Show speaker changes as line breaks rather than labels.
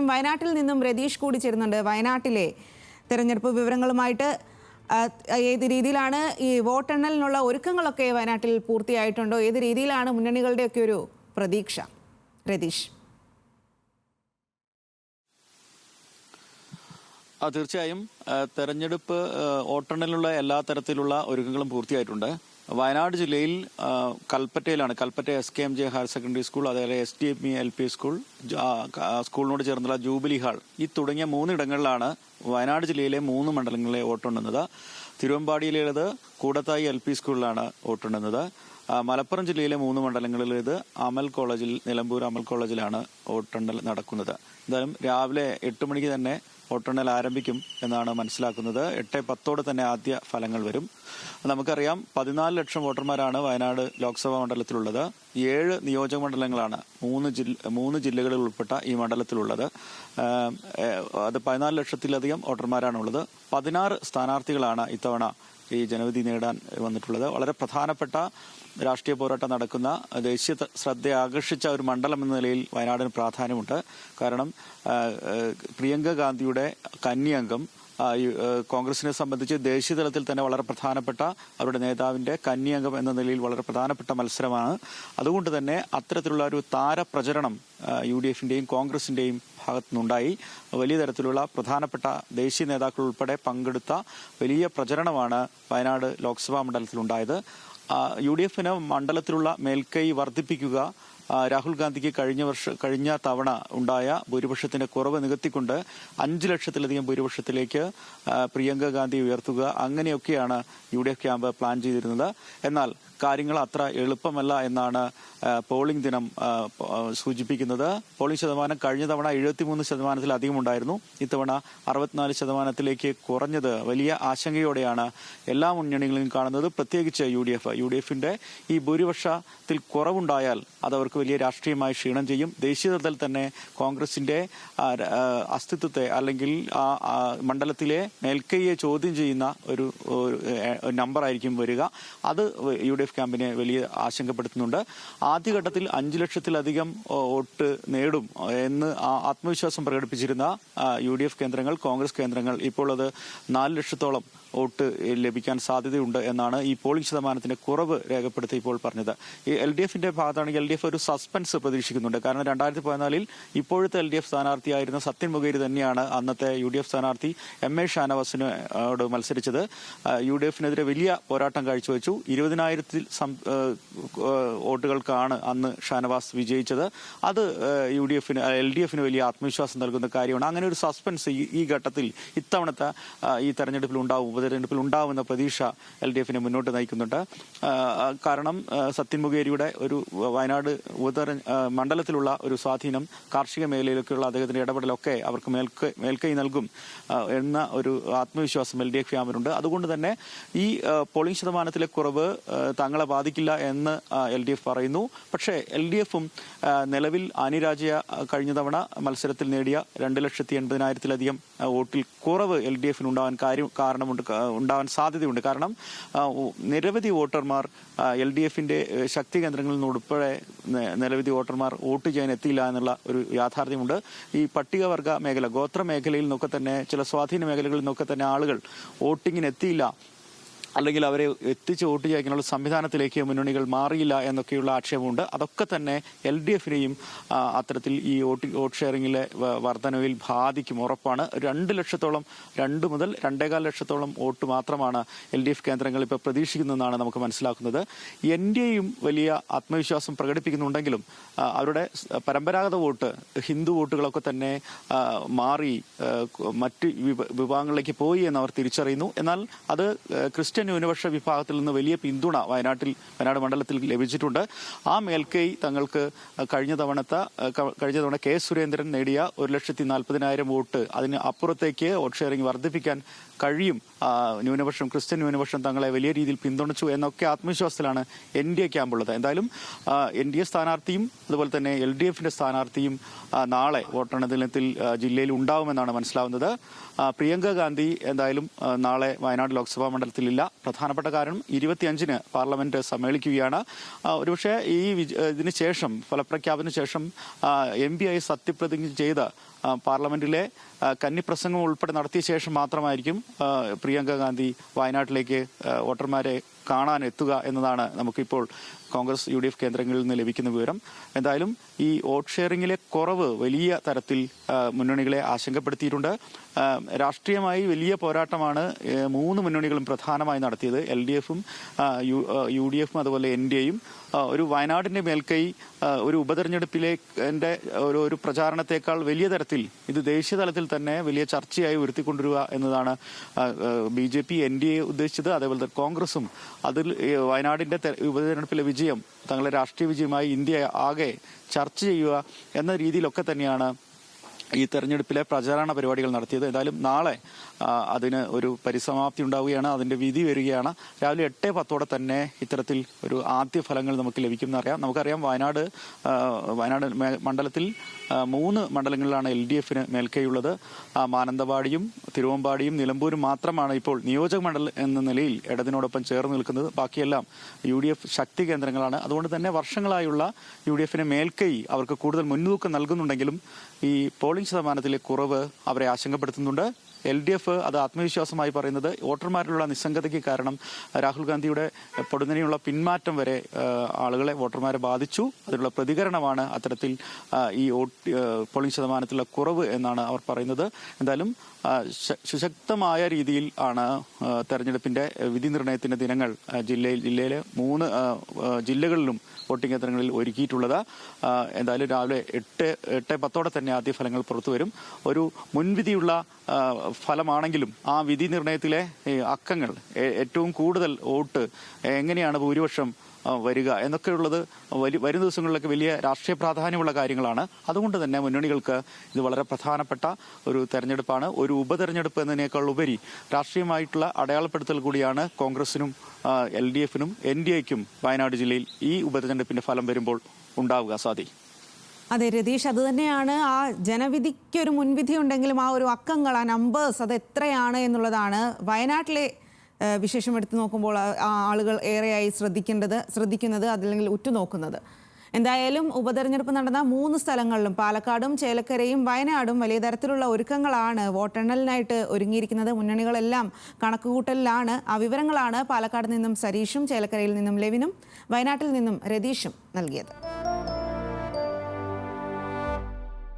വയനാട്ടിൽ നിന്നും രതീഷ് കൂടി ചേരുന്നുണ്ട്. വയനാട്ടിലെ തെരഞ്ഞെടുപ്പ് വിവരങ്ങളുമായിട്ട് ഏത് രീതിയിലാണ് ഈ വോട്ടെണ്ണലിനുള്ള ഒരുക്കങ്ങളൊക്കെ വയനാട്ടിൽ പൂർത്തിയായിട്ടുണ്ടോ? ഏത് രീതിയിലാണ് മുന്നണികളുടെയൊക്കെ ഒരു പ്രതീക്ഷ? രതീഷ്.
തീർച്ചയായും തെരഞ്ഞെടുപ്പ് വോട്ടെണ്ണലിനുള്ള എല്ലാ തരത്തിലുള്ള ഒരുക്കങ്ങളും പൂർത്തിയായിട്ടുണ്ട്. വയനാട് ജില്ലയിൽ കൽപ്പറ്റയിലാണ്. Kalpetta SKMJ higher secondary school, അതേപോലെ SDME LP സ്കൂൾ, സ്കൂളിനോട് ചേർന്നുള്ള ജൂബിലി ഹാൾ, ഈ തുടങ്ങിയ 3 ഇടങ്ങളിലാണ് വയനാട് ജില്ലയിലെ 3 മണ്ഡലങ്ങളിലെ വോട്ടെണ്ണുന്നത്. തിരുവമ്പാടിയിലേത് കൂടത്തായി LP സ്കൂളിലാണ് വോട്ടെണ്ണുന്നത്. മലപ്പുറം ജില്ലയിലെ 3 മണ്ഡലങ്ങളിലേത് അമൽ കോളേജിൽ, നിലമ്പൂർ അമൽ കോളേജിലാണ് വോട്ടെണ്ണൽ നടക്കുന്നത്. എന്തായാലും രാവിലെ 8 മണിക്ക് തന്നെ വോട്ടെണ്ണൽ ആരംഭിക്കും എന്നാണ് മനസ്സിലാക്കുന്നത്. 8:10 തന്നെ ആദ്യ ഫലങ്ങൾ വരും. നമുക്കറിയാം 14 ലക്ഷം വോട്ടർമാരാണ് വയനാട് ലോക്സഭാ മണ്ഡലത്തിലുള്ളത്. 7 നിയോജക മണ്ഡലങ്ങളാണ് 3 ജില്ലകളിൽ ഉൾപ്പെട്ട ഈ മണ്ഡലത്തിലുള്ളത്. അത് 14 ലക്ഷത്തിലധികം വോട്ടർമാരാണുള്ളത്. 16 സ്ഥാനാർത്ഥികളാണ് ഇത്തവണ ഈ ജനവിധി നേടാൻ വന്നിട്ടുള്ളത്. വളരെ പ്രധാനപ്പെട്ട രാഷ്ട്രീയ പോരാട്ടം നടക്കുന്ന, ദേശീയ ശ്രദ്ധ ആകർഷിച്ച ഒരു മണ്ഡലം എന്ന നിലയിൽ വയനാടിന് പ്രാധാന്യമുണ്ട്. കാരണം പ്രിയങ്ക ഗാന്ധിയുടെ കന്നി അംഗം, കോൺഗ്രസിനെ സംബന്ധിച്ച് ദേശീയ തലത്തിൽ തന്നെ വളരെ പ്രധാനപ്പെട്ട അവരുടെ നേതാവിന്റെ കന്നി അംഗം എന്ന നിലയിൽ വളരെ പ്രധാനപ്പെട്ട മത്സരമാണ്. അതുകൊണ്ട് തന്നെ അത്തരത്തിലുള്ള ഒരു താരപ്രചരണം UDFന്റെയും കോൺഗ്രസിന്റെയും ഭാഗത്തുനിന്നുണ്ടായി. വലിയ തരത്തിലുള്ള പ്രധാനപ്പെട്ട ദേശീയ നേതാക്കൾ ഉൾപ്പെടെ പങ്കെടുത്ത വലിയ പ്രചരണമാണ് വയനാട് ലോക്സഭാ മണ്ഡലത്തിലുണ്ടായത്. UDFന് മണ്ഡലത്തിലുള്ള മേൽക്കൈ വർദ്ധിപ്പിക്കുക, രാഹുൽ ഗാന്ധിക്ക് കഴിഞ്ഞ തവണ ഉണ്ടായ ഭൂരിപക്ഷത്തിന്റെ കുറവ് നികത്തിക്കൊണ്ട് 5 ലക്ഷത്തിലധികം ഭൂരിപക്ഷത്തിലേക്ക് പ്രിയങ്ക ഗാന്ധി ഉയർത്തുക, അങ്ങനെയൊക്കെയാണ് UDF ക്യാമ്പ് പ്ലാൻ ചെയ്തിരുന്നത്. എന്നാൽ കാര്യങ്ങൾ അത്ര എളുപ്പമല്ല എന്നാണ് പോളിംഗ് ദിനം സൂചിപ്പിക്കുന്നത്. പോളിംഗ് ശതമാനം കഴിഞ്ഞ തവണ 73% ഉണ്ടായിരുന്നു. ഇത്തവണ 64% കുറഞ്ഞത് വലിയ ആശങ്കയോടെയാണ് എല്ലാ മുന്നണികളും കാണുന്നത്. പ്രത്യേകിച്ച് UDFന്റെ ഈ ഭൂരിപക്ഷത്തിൽ കുറവുണ്ടായാൽ അതവർക്ക് വലിയ രാഷ്ട്രീയമായ ക്ഷീണം ചെയ്യും. ദേശീയ തലത്തിൽ തന്നെ കോൺഗ്രസിന്റെ അസ്തിത്വത്തെ അല്ലെങ്കിൽ മണ്ഡലത്തിലെ മേൽക്കൈയെ ചോദ്യം ചെയ്യുന്ന ഒരു നമ്പറായിരിക്കും വരിക. അത് UDF ക്യാമ്പിനെ വലിയ ആശങ്കപ്പെടുത്തുന്നുണ്ട്. ആദ്യഘട്ടത്തിൽ 5 ലക്ഷത്തിലധികം വോട്ട് നേടും എന്ന് ആത്മവിശ്വാസം പ്രകടിപ്പിച്ചിരുന്ന UDF കേന്ദ്രങ്ങൾ, കോൺഗ്രസ് കേന്ദ്രങ്ങൾ ഇപ്പോൾ അത് 4 ലക്ഷത്തോളം വോട്ട് ലഭിക്കാൻ സാധ്യതയുണ്ട് എന്നാണ് ഈ പോളിംഗ് ശതമാനത്തിന്റെ കുറവ് രേഖപ്പെടുത്തി ഇപ്പോൾ പറഞ്ഞത്. ഈ LDFന്റെ ഭാഗത്താണെങ്കിൽ LDF ഒരു സസ്പെൻസ് പ്രതീക്ഷിക്കുന്നുണ്ട്. കാരണം 2014 ഇപ്പോഴത്തെ LDF സ്ഥാനാർത്ഥിയായിരുന്ന സത്യൻ മുഖേരി തന്നെയാണ് അന്നത്തെ UDF സ്ഥാനാർത്ഥി MA ഷാനവാസിനോട് മത്സരിച്ചത്. UDFനെതിരെ വലിയ പോരാട്ടം കാഴ്ചവെച്ചു. 20,000 വോട്ടുകൾക്കാണ് അന്ന് ഷാനവാസ് വിജയിച്ചത്. അത് LDFന് വലിയ ആത്മവിശ്വാസം നൽകുന്ന കാര്യമാണ്. അങ്ങനെ ഒരു സസ്പെൻസ് ഈ ഘട്ടത്തിൽ ഇത്തവണത്തെ ഈ തെരഞ്ഞെടുപ്പിൽ ഉപതെരഞ്ഞെടുപ്പിൽ ഉണ്ടാവുന്ന പ്രതീക്ഷ LDFനെ മുന്നോട്ട് നയിക്കുന്നുണ്ട്. കാരണം സത്യൻ മുഖേരിയുടെ ഒരു വയനാട് മണ്ഡലത്തിലുള്ള ഒരു സ്വാധീനം, കാർഷിക മേഖലയിലൊക്കെയുള്ള അദ്ദേഹത്തിന്റെ ഇടപെടലൊക്കെ അവർക്ക് മേൽക്കൈ നൽകും എന്ന ഒരു ആത്മവിശ്വാസം LDF ക്യാമ്പിനുണ്ട്. അതുകൊണ്ട് തന്നെ ഈ പോളിംഗ് ശതമാനത്തിലെ കുറവ് തങ്ങളെ ബാധിക്കില്ല എന്ന് LDF പറയുന്നു. പക്ഷേ LDFും നിലവിൽ അനിരാജയ കഴിഞ്ഞ തവണ മത്സരത്തിൽ നേടിയ 2,80,000-ലധികം വോട്ടിൽ കുറവ് LDFന് ഉണ്ടാവാൻ സാധ്യതയുണ്ട്. കാരണം നിരവധി വോട്ടർമാർ LDFന്റെ ശക്തി കേന്ദ്രങ്ങളിൽ നിന്ന് ഉൾപ്പെടെ നിരവധി വോട്ടർമാർ വോട്ട് ചെയ്യാൻ എത്തിയില്ല എന്നുള്ള ഒരു യാഥാർത്ഥ്യമുണ്ട്. ഈ പട്ടികവർഗ മേഖല, ഗോത്ര മേഖലയിൽ നിന്നൊക്കെ തന്നെ, ചില സ്വാധീന മേഖലകളിൽ നിന്നൊക്കെ തന്നെ ആളുകൾ വോട്ടിങ്ങിന് എത്തിയില്ല, അല്ലെങ്കിൽ അവരെ എത്തിച്ച് വോട്ട് ചെയ്യാനുള്ള സംവിധാനത്തിലേക്ക് മുന്നണികൾ മാറിയില്ല എന്നൊക്കെയുള്ള ആക്ഷേപമുണ്ട്. അതൊക്കെ തന്നെ LDFനെയും അത്തരത്തിൽ ഈ വോട്ട് ഷെയറിംഗിലെ വർധനവിൽ ബാധിക്കും, ഉറപ്പാണ്. 2 ലക്ഷത്തോളം, 2 മുതൽ 2.25 ലക്ഷത്തോളം വോട്ട് മാത്രമാണ് LDF കേന്ദ്രങ്ങൾ ഇപ്പോൾ പ്രതീക്ഷിക്കുന്നതെന്നാണ് നമുക്ക് മനസ്സിലാക്കുന്നത്. NDAയും വലിയ ആത്മവിശ്വാസം പ്രകടിപ്പിക്കുന്നുണ്ടെങ്കിലും അവരുടെ പരമ്പരാഗത വോട്ട്, ഹിന്ദു വോട്ടുകളൊക്കെ തന്നെ മാറി മറ്റ് വിഭാഗങ്ങളിലേക്ക് പോയി എന്ന് അവർ തിരിച്ചറിയുന്നു. എന്നാൽ അത് ക്രിസ്ത്യൻ ന്യൂനപക്ഷ വിഭാഗത്തിൽ നിന്ന് വലിയ പിന്തുണ വയനാട് മണ്ഡലത്തിൽ ലഭിച്ചിട്ടുണ്ട്. ആ മേൽക്കൈ തങ്ങൾക്ക് കഴിഞ്ഞ തവണ K. സുരേന്ദ്രൻ നേടിയ 1,40,000 വോട്ട്, അതിന് അപ്പുറത്തേക്ക് വോട്ട് ഷെയറിംഗ് വർദ്ധിപ്പിക്കാൻ കഴിയും, ന്യൂനപക്ഷം, ക്രിസ്ത്യൻ ന്യൂനപക്ഷം തങ്ങളെ വലിയ രീതിയിൽ പിന്തുണച്ചു എന്നൊക്കെ ആത്മവിശ്വാസത്തിലാണ് NDA ക്യാമ്പുള്ളത്. എന്തായാലും NDA സ്ഥാനാർത്ഥിയും അതുപോലെ തന്നെ LDFന്റെ സ്ഥാനാർത്ഥിയും നാളെ വോട്ടെണ്ണൽ ദിനത്തിൽ ജില്ലയിൽ ഉണ്ടാവുമെന്നാണ് മനസ്സിലാവുന്നത്. പ്രിയങ്ക ഗാന്ധി എന്തായാലും നാളെ വയനാട് ലോക്സഭാ മണ്ഡലത്തിലില്ല. പ്രധാനപ്പെട്ട കാരണം 25-ന് പാർലമെന്റ് സമ്മേളിക്കുകയാണ്. ഒരുപക്ഷെ ഇതിന് ശേഷം, ഫലപ്രഖ്യാപനത്തിന് ശേഷം MP ആയി സത്യപ്രതിജ്ഞ ചെയ്ത പാർലമെന്റിലെ കന്നിപ്രസംഗം ഉൾപ്പെടെ നടത്തിയ ശേഷം മാത്രമായിരിക്കും പ്രിയങ്ക ഗാന്ധി വയനാട്ടിലേക്ക് വോട്ടർമാരെ കാണാൻ എത്തുക എന്നതാണ് നമുക്കിപ്പോൾ കോൺഗ്രസ് UDF കേന്ദ്രങ്ങളിൽ നിന്ന് ലഭിക്കുന്ന വിവരം. എന്തായാലും ഈ വോട്ട് ഷെയറിംഗിലെ കുറവ് വലിയ തരത്തിൽ മുന്നണികളെ ആശങ്കപ്പെടുത്തിയിട്ടുണ്ട്. രാഷ്ട്രീയമായി വലിയ പോരാട്ടമാണ് 3 മുന്നണികളും പ്രധാനമായി നടത്തിയത്. LDFും UDFും അതുപോലെ NDAയും. ഒരു വയനാടിന്റെ മേൽക്കൈ ഒരു ഉപതെരഞ്ഞെടുപ്പിലെ ഒരു പ്രചാരണത്തെക്കാൾ വലിയ തരത്തിൽ ഇത് ദേശീയ തലത്തിൽ തന്നെ വലിയ ചർച്ചയായി ഉയർത്തിക്കൊണ്ടുവരിക എന്നതാണ് BJP NDA ഉദ്ദേശിച്ചത്. അതേപോലെ കോൺഗ്രസും അതിൽ വയനാടിന്റെ ഉപതെരഞ്ഞെടുപ്പിലെ വിജയം തങ്ങളുടെ രാഷ്ട്രീയ വിജയമായി ഇന്ത്യ ആകെ ചർച്ച ചെയ്യുക എന്ന രീതിയിലൊക്കെ തന്നെയാണ് ഈ തെരഞ്ഞെടുപ്പിലെ പ്രചാരണ പരിപാടികൾ നടത്തിയത്. എന്തായാലും നാളെ അതിന് ഒരു പരിസമാപ്തി ഉണ്ടാവുകയാണ്, അതിന്റെ വിധി വരികയാണ്. രാവിലെ 8:10 തന്നെ ഇത്തരത്തിൽ ഒരു ആദ്യ ഫലങ്ങൾ നമുക്ക് ലഭിക്കുമെന്നറിയാം. നമുക്കറിയാം വയനാട് മണ്ഡലത്തിൽ 3 മണ്ഡലങ്ങളിലാണ് LDFന് മേൽക്കൈയുള്ളത്. മാനന്തവാടിയും തിരുവമ്പാടിയും നിലമ്പൂരും മാത്രമാണ് ഇപ്പോൾ നിയോജക മണ്ഡലം എന്ന നിലയിൽ ഇടതിനോടൊപ്പം ചേർന്ന് നിൽക്കുന്നത്. ബാക്കിയെല്ലാം UDF ശക്തി കേന്ദ്രങ്ങളാണ്. അതുകൊണ്ട് തന്നെ വർഷങ്ങളായുള്ള UDFന് മേൽക്കൈ അവർക്ക് കൂടുതൽ മുൻതൂക്കം നൽകുന്നുണ്ടെങ്കിലും ഈ പോളിംഗ് ശതമാനത്തിലെ കുറവ് അവരെ ആശങ്കപ്പെടുത്തുന്നുണ്ട്. LDF അത് ആത്മവിശ്വാസമായി പറയുന്നത് വോട്ടർമാരിലുള്ള നിസ്സംഗതയ്ക്ക് കാരണം രാഹുൽ ഗാന്ധിയുടെ പൊടുന്നനെയുള്ള പിന്മാറ്റം വരെ ആളുകളെ, വോട്ടർമാരെ ബാധിച്ചു. അതിനുള്ള പ്രതികരണമാണ് അത്തരത്തിൽ ഈ പോളിംഗ് ശതമാനത്തിലുള്ള കുറവ് എന്നാണ് അവർ പറയുന്നത്. എന്തായാലും സുശക്തമായ രീതിയിൽ ആണ് തെരഞ്ഞെടുപ്പിന്റെ വിധി നിർണയത്തിന്റെ ദിനങ്ങൾ ജില്ലയിലെ 3 ജില്ലകളിലും വോട്ടിംഗ് കേന്ദ്രങ്ങളിൽ ഒരുക്കിയിട്ടുള്ളത്. എന്തായാലും രാവിലെ 8:10 തന്നെ ആദ്യ ഫലങ്ങൾ പുറത്തുവരും. ഒരു മുൻവിധിയുള്ള ഫലമാണെങ്കിലും ആ വിധി നിർണയത്തിലെ അക്കങ്ങൾ, ഏറ്റവും കൂടുതൽ വോട്ട്, എങ്ങനെയാണ് ഭൂരിപക്ഷം വരിക എന്നൊക്കെയുള്ളത് വരും ദിവസങ്ങളിലൊക്കെ വലിയ രാഷ്ട്രീയ പ്രാധാന്യമുള്ള കാര്യങ്ങളാണ്. അതുകൊണ്ട് തന്നെ മുന്നണികൾക്ക് ഇത് വളരെ പ്രധാനപ്പെട്ട ഒരു തെരഞ്ഞെടുപ്പാണ്. ഒരു ഉപതെരഞ്ഞെടുപ്പ് എന്നതിനേക്കാൾ ഉപരി രാഷ്ട്രീയമായിട്ടുള്ള അടയാളപ്പെടുത്തൽ കൂടിയാണ് കോൺഗ്രസിനും LDFനും NDAയ്ക്കും വയനാട് ജില്ലയിൽ ഈ ഉപതെരഞ്ഞെടുപ്പിന്റെ ഫലം വരുമ്പോൾ ഉണ്ടാവുക. സാധി.
അതെ രതീഷ്, അത് തന്നെയാണ്. ആ ജനവിധിക്ക് ഒരു മുൻവിധി ഉണ്ടെങ്കിലും ആ ഒരു അക്കങ്ങൾ, ആ നമ്പേഴ്സ്, അത് എത്രയാണ് എന്നുള്ളതാണ് വയനാട്ടിലെ വിശേഷം എടുത്തു നോക്കുമ്പോൾ ആളുകൾ ഏറെയായി ശ്രദ്ധിക്കുന്നത്, അതല്ലെങ്കിൽ ഉറ്റുനോക്കുന്നത്. എന്തായാലും ഉപതെരഞ്ഞെടുപ്പ് നടന്ന 3 സ്ഥലങ്ങളിലും, പാലക്കാടും ചേലക്കരയും വയനാടും, വലിയ തരത്തിലുള്ള ഒരുക്കങ്ങളാണ് വോട്ടെണ്ണലിനായിട്ട് ഒരുങ്ങിയിരിക്കുന്നത്. മുന്നണികളെല്ലാം കണക്കുകൂട്ടലിലാണ്. ആ വിവരങ്ങളാണ് പാലക്കാട് നിന്നും സരീഷും ചേലക്കരയിൽ നിന്നും ലെവിനും വയനാട്ടിൽ നിന്നും രതീഷും നൽകിയത്.